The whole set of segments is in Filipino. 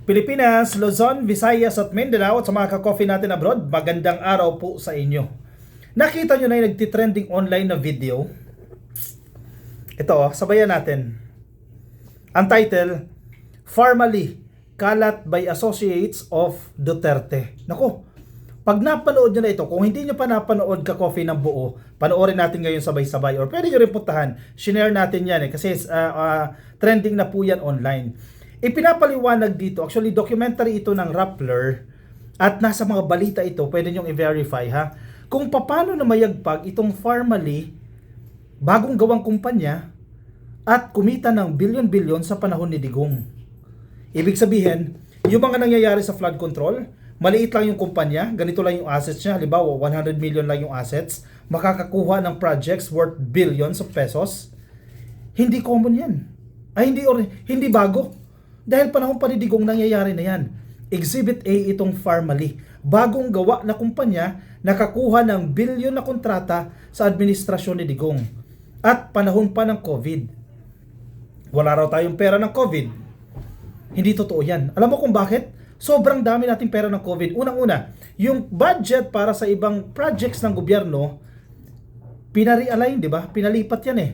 Pilipinas, Luzon, Visayas at Mindanao at sa mga ka-coffee natin abroad, magandang araw po sa inyo. Nakita nyo na yung nagtitrending online na video? Ito, sabayan natin. Ang title, Formally, Kalat by Associates of Duterte. Naku, pag napanood nyo na ito, kung hindi nyo pa napanood ka-coffee ng buo, panoorin natin ngayon sabay-sabay. Or pwede nyo rin puntahan, share natin yan kasi trending na po yan online. Ipinapaliwanag dito, actually documentary ito ng Rappler at nasa mga balita ito, pwede nyong i-verify ha, kung paano na mayagpag itong Formally, bagong gawang kumpanya at kumita ng bilyon-bilyon sa panahon ni Digong. Ibig sabihin, yung mga nangyayari sa flood control, maliit lang yung kumpanya, ganito lang yung assets niya, halimbawa 100 million lang yung assets, makakakuha ng projects worth billions of pesos. Hindi common yan. Ay hindi bago. Dahil panahon pa ni Digong nangyayari na yan. Exhibit A itong Formally. Bagong gawa na kumpanya nakakuha ng bilyon na kontrata sa administrasyon ni Digong. At panahon pa ng COVID. Wala raw tayong pera ng COVID. Hindi totoo yan. Alam mo kung bakit? Sobrang dami nating pera ng COVID. Unang-una, yung budget para sa ibang projects ng gobyerno, pinare-align, di ba? Pinalipat yan eh.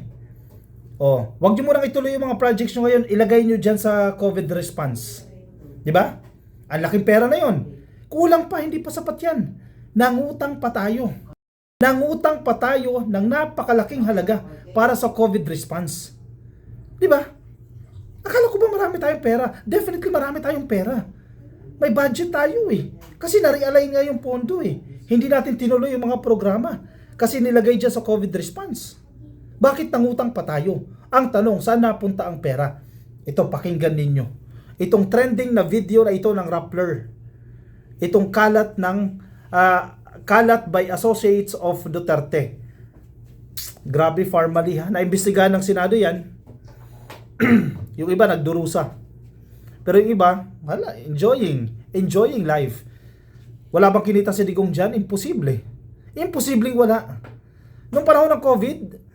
Oh, wag niyo munang ituloy yung mga projects nyo ngayon, ilagay niyo diyan sa COVID response. 'Di ba? Ang laking pera na 'yon. Kulang pa, hindi pa sapat 'yan. Nangutang pa tayo. Nangutang pa tayo ng napakalaking halaga para sa COVID response. 'Di ba? Akala ko ba marami tayong pera? Definitely marami tayong pera. May budget tayo eh. Kasi na-realign nga yung pondo eh. Hindi natin tinuloy yung mga programa kasi nilagay diyan sa COVID response. Bakit nangutang pa tayo? Ang tanong, saan napunta ang pera? Ito, pakinggan ninyo. Itong trending na video na ito ng Rappler. Itong kalat kalat by Associates of Duterte. Grabe, Formally ha. Naimbestigahan ng Senado yan. Yung iba nagdurusa. Pero yung iba, wala, enjoying life. Wala bang kinita si Digong dyan? Imposible. Imposibleng wala. Nung panahon ng COVID,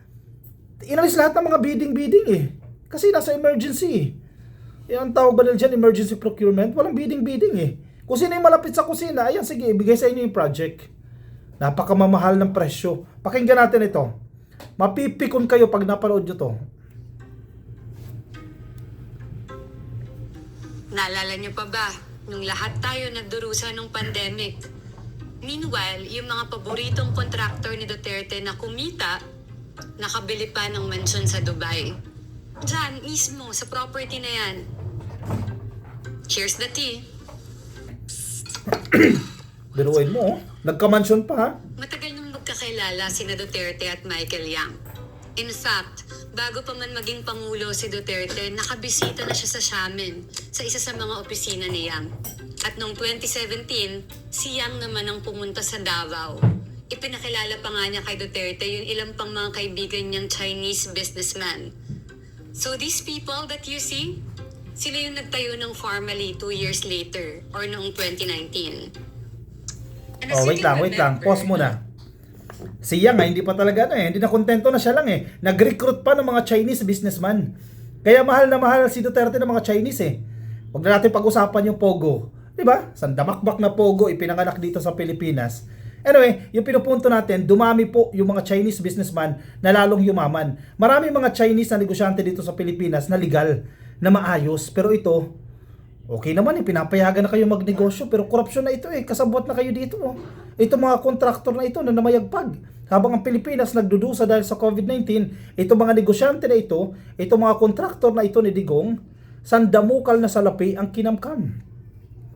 inalis lahat ng mga bidding eh. Kasi nasa emergency eh. Yung tawag ba nila dyan, emergency procurement? Walang bidding eh. Kung sino yung malapit sa kusina, ayan sige, ibigay sa inyo yung project. Napakamamahal ng presyo. Pakinggan natin ito. Mapipikon kayo pag napanood nyo to. Naalala nyo pa ba, nung lahat tayo nagdurusa nung pandemic? Meanwhile, yung mga paboritong kontraktor ni Duterte na kumita, nakabili pa ng mansion sa Dubai. Diyan, mismo, sa property na yan. Here's the tea. Biruin mo, nagka-mansion pa ha? Matagal nang magkakilala sina Duterte at Michael Yang. In fact, bago pa man maging Pangulo si Duterte, nakabisita na siya sa Xiamen, sa isa sa mga opisina ni Yang. At noong 2017, si Yang naman ang pumunta sa Davao. Ipinakilala pa nga niya kay Duterte yung ilang pang mga kaibigan niyang Chinese businessman. So these people that you see, sila yung nagtayo ng Formally 2 years later or noong 2019. Oh, wait lang. Pause muna. Si Yang hindi pa talaga hindi na kontento na siya lang eh. Nag-recruit pa ng mga Chinese businessman. Kaya mahal na mahal si Duterte ng mga Chinese eh. Huwag na natin pag-usapan yung Pogo. 'Di ba? Sandamakbak na Pogo ipinanganak dito sa Pilipinas. Anyway, yung pinupunto natin, dumami po yung mga Chinese businessman na lalong yumaman. Marami mga Chinese na negosyante dito sa Pilipinas na legal, na maayos. Pero ito, okay naman pinapayagan na kayo magnegosyo. Pero korupsyon na ito kasabot na kayo dito. Ito mga kontraktor na ito na namayagpag. Habang ang Pilipinas nagdudusa dahil sa COVID-19, ito mga negosyante na ito mga kontraktor na ito ni Digong, sandamukal na salapi ang kinamkam.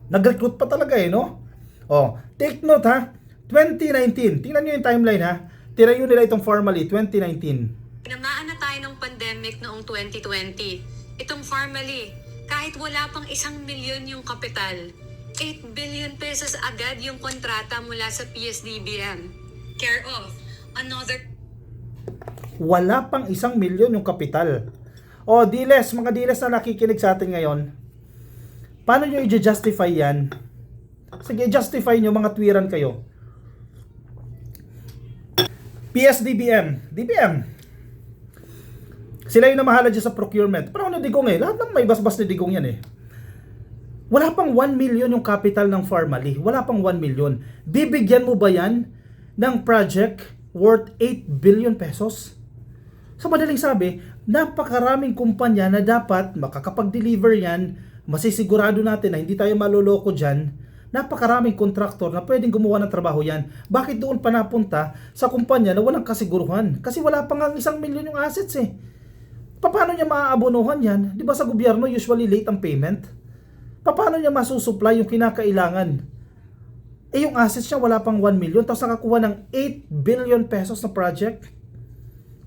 Nag-recruit pa talaga no? Oh, take note ha. 2019, tingnan nyo yung timeline ha. Tirayo nila itong Formally, 2019. Tinamaan na tayo ng pandemic noong 2020. Itong Formally, kahit wala pang 1 milyon yung kapital, 8 billion pesos agad yung kontrata mula sa PSDBM. Care of another... Wala pang 1 milyon yung kapital. O, diles, mga diles na nakikinig sa atin ngayon, paano nyo i-justify yan? Sige, justify nyo, mga twiran kayo. DBM. Sila yung namahala dyan sa procurement. Pero ano Digong lahat ng may basbas ni Digong yan Wala pang 1 million yung capital ng Pharmally. Wala pang 1 million. Bibigyan mo ba yan ng project worth 8 billion pesos? Sa madaling sabi, napakaraming kumpanya na dapat makakapag-deliver yan, masisigurado natin na hindi tayo maloloko dyan. Napakaraming kontraktor na pwedeng gumawa ng trabaho yan. Bakit doon pa napunta sa kumpanya na walang kasiguruhan? Kasi wala pang 1 milyon yung assets eh. Paano niya maaabonohan yan? Di ba sa gobyerno usually late ang payment? Paano niya masusupply yung kinakailangan? Eh yung assets niya wala pang 1 million tapos nakakuha ng 8 billion pesos na project?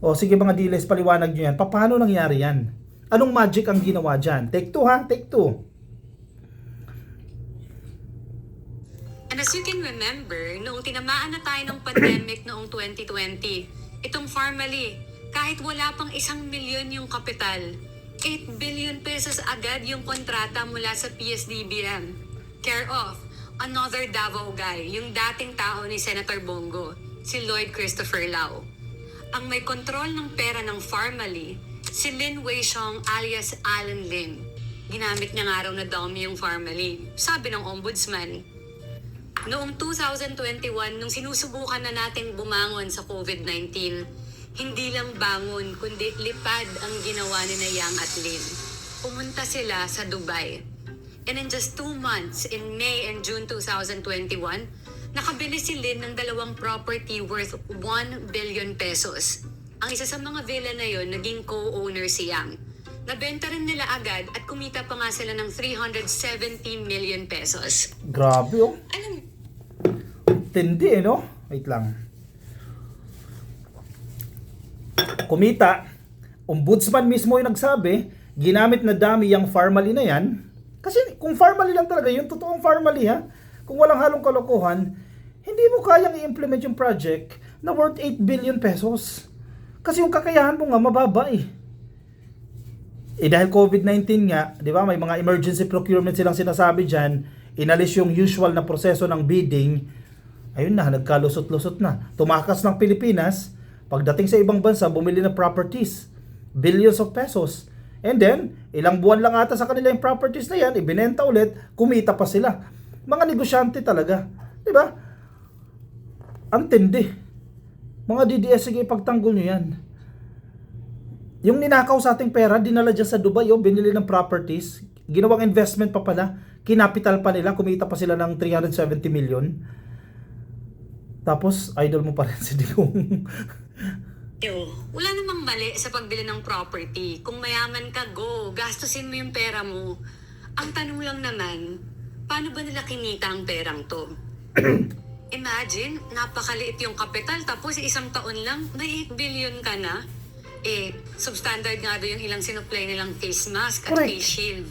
O sige mga dealers, paliwanag nyo yan. Paano nangyari yan? Anong magic ang ginawa dyan? Take 2 ha, take 2. And as you can remember, noong tinamaan na tayo ng pandemic noong 2020, itong Pharmally, kahit wala pang 1 milyon yung kapital, 8 billion pesos agad yung kontrata mula sa PSDBM. Care of another Davao guy, yung dating tao ni Senator Bongo, si Lloyd Christopher Lau. Ang may kontrol ng pera ng Pharmally, si Lin Weixiong alias Alan Lim. Ginamit niya nga raw na dummy yung Pharmally, sabi ng ombudsman. Noong 2021, nung sinusubukan na nating bumangon sa COVID-19, hindi lang bangon, kundi lipad ang ginawa ni na Yang at Lin. Pumunta sila sa Dubai. And in just 2 months, in May and June 2021, nakabili si Lin ng 2 property worth 1 billion pesos. Ang isa sa mga villa na yon, naging co-owner si Yang. Nabenta rin nila agad at kumita pa nga sila ng 370 million pesos. Grabe oh. Alam, Tindi eh no? Wait lang. Kumita, ombudsman mismo yung nagsabi, ginamit na dami yung Pharmally na yan. Kasi kung Pharmally lang talaga, yung totoong Pharmally ha, kung walang halong kalokohan, hindi mo kayang i-implement yung project na worth 8 billion pesos. Kasi yung kakayahan mo nga mababa eh. Eh dahil COVID-19 nga, di ba, may mga emergency procurement silang sinasabi dyan, inalis yung usual na proseso ng bidding, ayun na, nagkalusot-lusot na. Tumakas ng Pilipinas, pagdating sa ibang bansa, bumili ng properties, billions of pesos. And then, ilang buwan lang ata sa kanila yung properties na yan, ibinenta ulit, kumita pa sila. Mga negosyante talaga. Di ba? Ang tindi. Mga DDS, sige, ipagtanggol nyo yan. Yung ninakaw sa ating pera, dinala dyan sa Dubai, oh, binili ng properties, ginawang investment pa pala, kinapital pa nila, kumita pa sila ng 370 million. Tapos, idol mo pa rin si Digong. Wala namang mali sa pagbili ng property. Kung mayaman ka, go. Gastusin mo yung pera mo. Ang tanong lang naman, paano ba nila kinita ang perang to? Imagine, napakaliit yung kapital tapos 1 taon lang, may 8 billion ka na. Substandard nga doon yung ilang sinupply nilang face mask at Correct. face shield.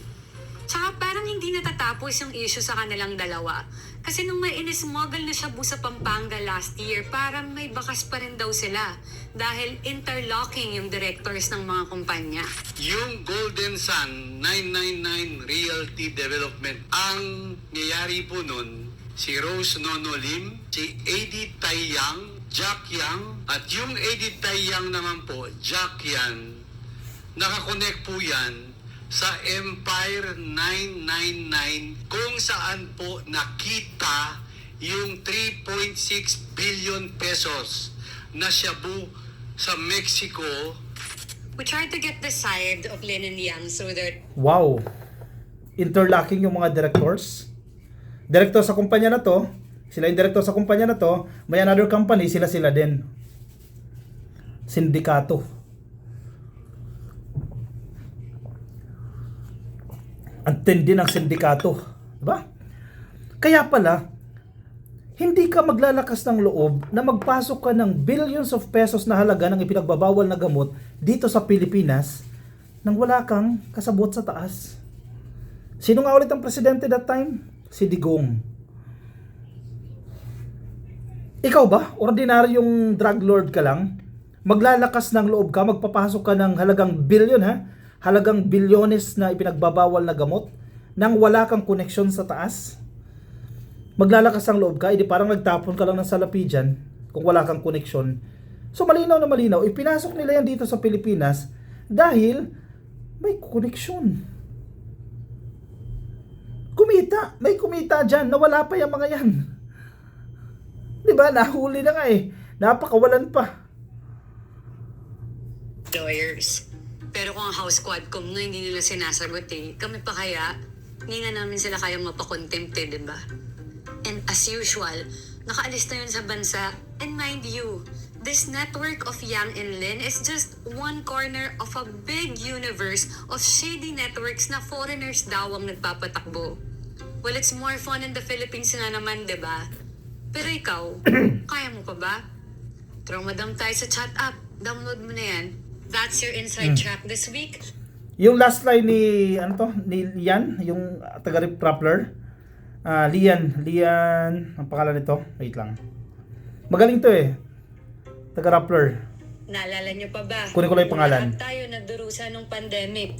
Tsaka parang hindi natatapos yung issue sa kanilang dalawa. Kasi nung may inismuggle na Shabu sa Pampanga last year, parang may bakas pa rin daw sila. Dahil interlocking yung directors ng mga kumpanya. Yung Golden Sun 999 Realty Development, ang nangyayari po nun, si Rose Nono Lim, si Eddie Taiyang, Jack Yang, at yung Eddie Taiyang naman po, Jack Yan, nakakonect po yan sa Empire 999 kung saan po nakita yung 3.6 billion pesos na Shabu sa Mexico. We tried to get the side of Lin and Yang so that Wow. Interlocking yung mga directors. Director sa kumpanya na to, sila yung director sa kumpanya na to, may another company, sila din. Sindikato. Ang tindi ng sindikato. Diba? Kaya pala, hindi ka maglalakas ng loob na magpasok ka ng billions of pesos na halaga ng ipinagbabawal na gamot dito sa Pilipinas nang wala kang kasabot sa taas. Sino nga ulit ang presidente that time? Si Digong. Ikaw ba? Ordinaryong drug lord ka lang? Maglalakas ng loob ka, magpapasok ka ng halagang billion ha? Halagang bilyones na ipinagbabawal na gamot nang wala kang koneksyon sa taas? Maglalakas ang loob ka, edi parang nagtapon ka lang ng salapi dyan kung wala kang koneksyon. So malinaw na malinaw, ipinasok nila yan dito sa Pilipinas dahil may koneksyon. Kung kumita. May kumita dyan. Nawala pa yung mga yan. Di ba? Nahuli na nga eh. Napakawalan pa. lawyers. Pero kung ang House Quadcom na hindi nila sinasagot kami pa kaya, hindi nga namin sila kayang mapakontempt diba? And as usual, nakaalis na yun sa bansa. And mind you, this network of Yang and Lin is just one corner of a big universe of shady networks na foreigners daw ang nagpapatakbo. Well, it's more fun in the Philippines nga naman, diba? Pero ikaw, kaya mo pa ba? Throw madam tayo sa chat app. Download mo na yan. That's your inside track this week. Yung last line ni, ni Lian, yung taga-Rappler. Lian, ang pangalan nito. Wait lang. Magaling to eh. Taga-Rappler. Naalala nyo pa ba? Kunin ko lang yung pangalan. Lahat tayo nagdurusa nung pandemic.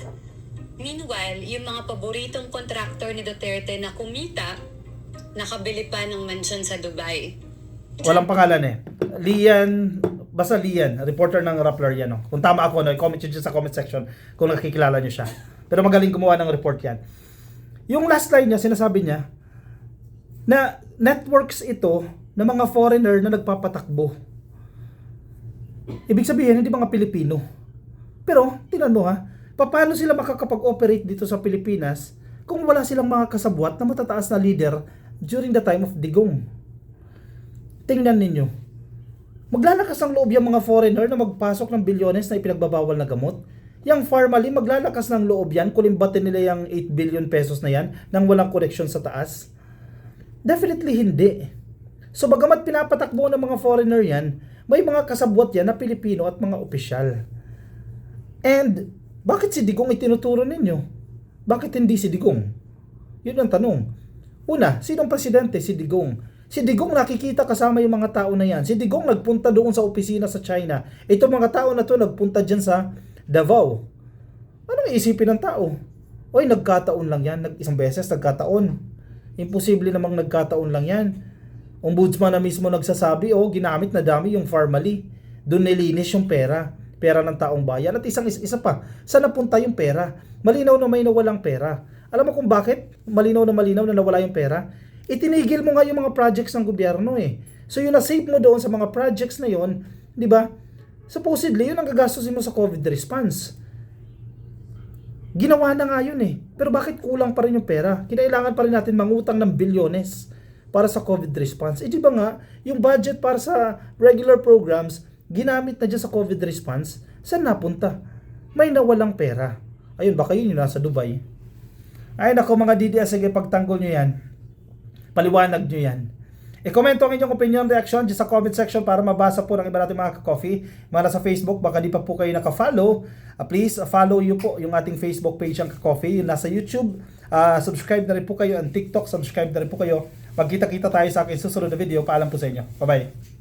Meanwhile, yung mga paboritong kontraktor ni Duterte na kumita, nakabili pa ng mansion sa Dubai. Walang pangalan eh. Lian, basta Lian, reporter ng Rappler yan. No? Kung tama ako, no, comment nyo dyan sa comment section kung nakikilala nyo siya. Pero magaling gumawa ng report yan. Yung last line niya, sinasabi niya, na networks ito ng mga foreigner na nagpapatakbo. Ibig sabihin, hindi mga Pilipino. Pero, tingnan mo ha, paano sila makakapag-operate dito sa Pilipinas kung wala silang mga kasabwat na matataas na leader during the time of Digong? Tingnan ninyo. Maglalakas ang loob yung mga foreigner na magpasok ng bilyones na ipinagbabawal na gamot. Yung Pharmally, maglalakas ng loob yan, kulimbatin nila yung 8 billion pesos na yan nang walang koneksyon sa taas? Definitely hindi. So bagamat pinapatakbo ng mga foreigner yan, may mga kasabwat yan na Pilipino at mga opisyal. And bakit si Digong itinuturo ninyo? Bakit hindi si Digong? Yun ang tanong. Una, sinong presidente? Si Digong. Si Digong nakikita kasama yung mga tao na yan. Si Digong nagpunta doon sa opisina sa China. Itong mga tao na to nagpunta dyan sa Davao. Anong iisipin ng tao? Oy, nagkataon lang yan. Isang beses nagkataon. Imposible namang nagkataon lang yan. Ombudsman na mismo nagsasabi, ginamit na dami yung Pharmally. Doon nilinis yung pera. Pera ng taong bayan. At isa pa, saan napunta yung pera? Malinaw na may nawalang pera. Alam mo kung bakit? Malinaw na nawala yung pera? Itinigil mo nga yung mga projects ng gobyerno eh. So yun na-save mo doon sa mga projects na yon, di ba? Supposedly, yun ang gagastusin mo sa COVID response. Ginawa na nga yun eh. Pero bakit kulang pa rin yung pera? Kinailangan pa rin natin mangutang ng bilyones para sa COVID response. Di ba nga, yung budget para sa regular programs, ginamit na dyan sa COVID response, saan napunta? May nawalang pera. Ayun, baka yun yung nasa Dubai. Ay nako mga DDS, sige pagtanggol nyo yan. Paliwanag nyo yan. I-comment ang inyong opinion, reaction dyan sa comment section para mabasa po ng iba natin mga ka-coffee. Mga nasa Facebook, baka di pa po kayo naka-follow. Please follow you po yung ating Facebook page ang ka-coffee. Yung nasa YouTube, subscribe na rin po kayo. Ang TikTok, subscribe na rin po kayo. Magkita-kita tayo sa aking susunod na video. Paalam po sa inyo. Bye-bye.